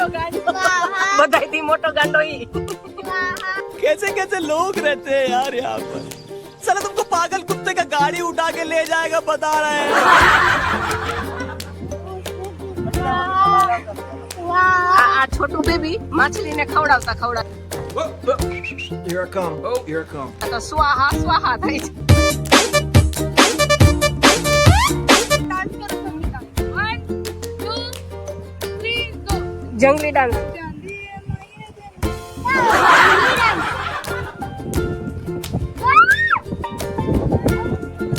મોટો ગાંડો બધાયથી મોટો ગાંડો ઈ कैसे कैसे लोग रहते हैं यार यहाँ पर साला तुमको पागल कुत्ते का गाड़ी उठा के ले जाएगा बता रहे हैं આ છોટું baby માછલીને ખવડાવતા ખવડાવતા Here I come. Here I come. તો સ્વાહા સ્વાહા થઈ છે જંગલી ડાન્સ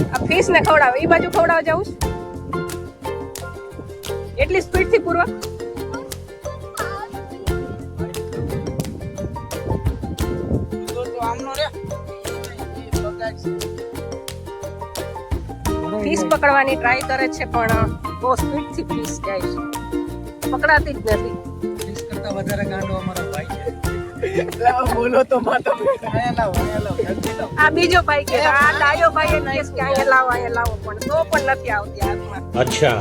આ ફિશ ને ખવડાવે ઈ બાજુ ખવડાવવા જાઉં એટલી સ્પીડ થી પૂર્વ ફિશ પકડવાની ટ્રાય કરે છે પણ બહુ સ્પીડ થી ફિશ જાય છે પકડાતી જ નથી ફિશ કરતા વધારે ગાંડો અમારો ભાઈ છે બોલો તો માતા આ બીજો ભાઈ કે આ ડાયો ભાઈ એને કે અહીંયા લાવો પણ તો પણ નથી આવતી હાથમાં अच्छा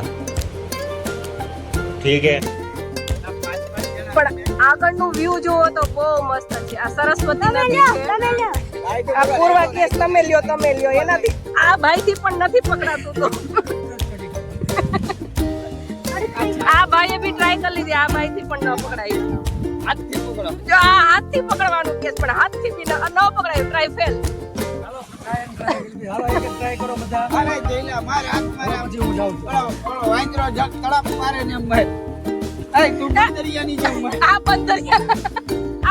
ठीक है પણ આગળનું વ્યૂ જોવો તો બહુ મસ્ત છે આ સરસ્વતી નદી છે આ પૂર્વા કેસ તમે લ્યો એનાથી આ ભાઈ થી પણ નથી પકડાતું તો આ ભાઈએ બી ટ્રાય કરી લીધી આ ભાઈ થી પણ ન પકડાયું હાથથી પકડો જો આ હાથ થી પકડવાનું કેસ પણ હાથ થી બી ન પકડાયું ટ્રાય ફેલ હાલો એક ટ્રાય કરો બધા અરે જઈલા મારે હાથ મારે પછી હું જાઉં છું ઓલો વાંદરો જગ તળાપ મારે ને એમ ભાઈ એ તું બંદરિયાની જેમ મારે આ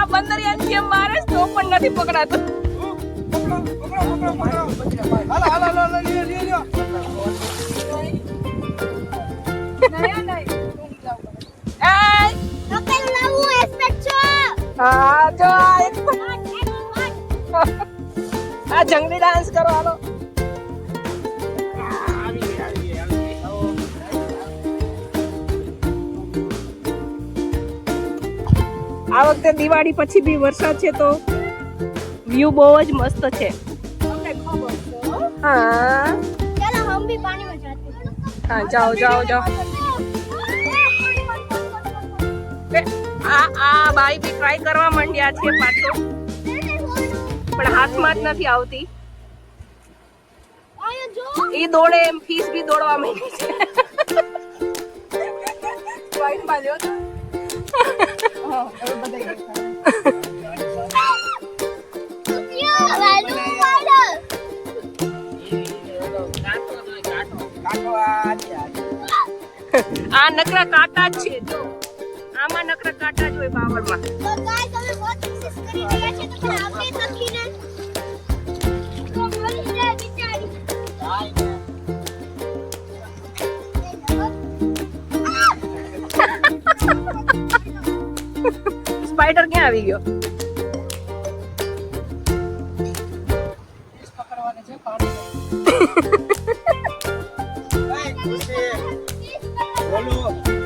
બંદરિયાની જેમ મારે તો પણ નથી પકડાતું હાલો હાલો હાલો લ્યો લ્યો હા જો આ જંગલી ડાન્સ કરો હાલો આ વખતે દિવાળી પછી બી વરસાદ છે તો વ્યૂ બહુ જ મસ્ત છે હા હા જાઓ આ બાઈ બી ટ્રાય કરવા માંડ્યા છે પાછો પણ હાથમાં જ નથી આવતી ઈ દોડે એમ ફીસ બી દોડવા માંડી છે વાઈટ બાજુ આ નકરા કાંટા જ છે જો આમાં નકરા કાંટા જ હોય બાવળમાં તો ગાય તમે બહુ કોશિશ કરી રહ્યા છે તો પણ આવડે નથી ને તો મરી જાય બિચારી સ્પાઈડર ક્યાં આવી ગયો પકડવાને છે પાણી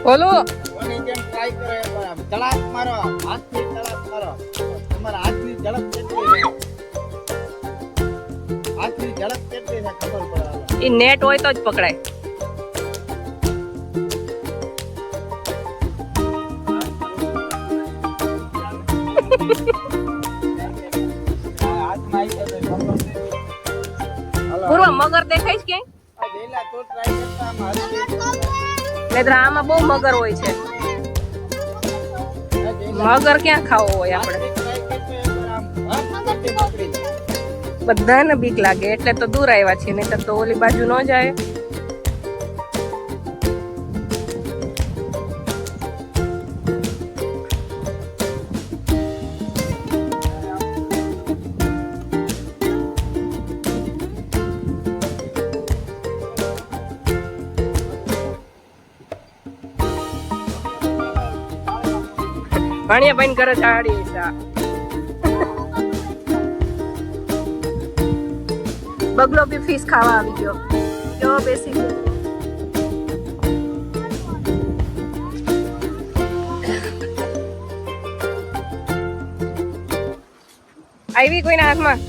બોલો ઓની જેમ ટ્રાય કરો એકવાર તળાપ મારો હાથથી તળાપ મારો તમારા હાથની ઝડપ કેટલી છે હાથની ઝડપ કેટલી છે ખબર પડે ઈ નેટ હોય તો જ પકડાય હાથમાં આવી જાય તો ખબર છે પૂર્વ મગર દેખાય છે ક્યાંય આ જેલા તો ટ્રાય કરતા આમ હાથથી નહીતર આમાં બહુ મગર હોય છે મગર ક્યાં ખાવો હોય આપણે બધાને બીક લાગે એટલે તો દૂર આવ્યા છે નહીતર તો ઓલી બાજુ ન જાય ભાણિયા ભાઈ ઘરે ચાડી બગલો બી ફિશ ખાવા આવી ગયો જો બેસી ગયો આવી કોઈના હાથમાં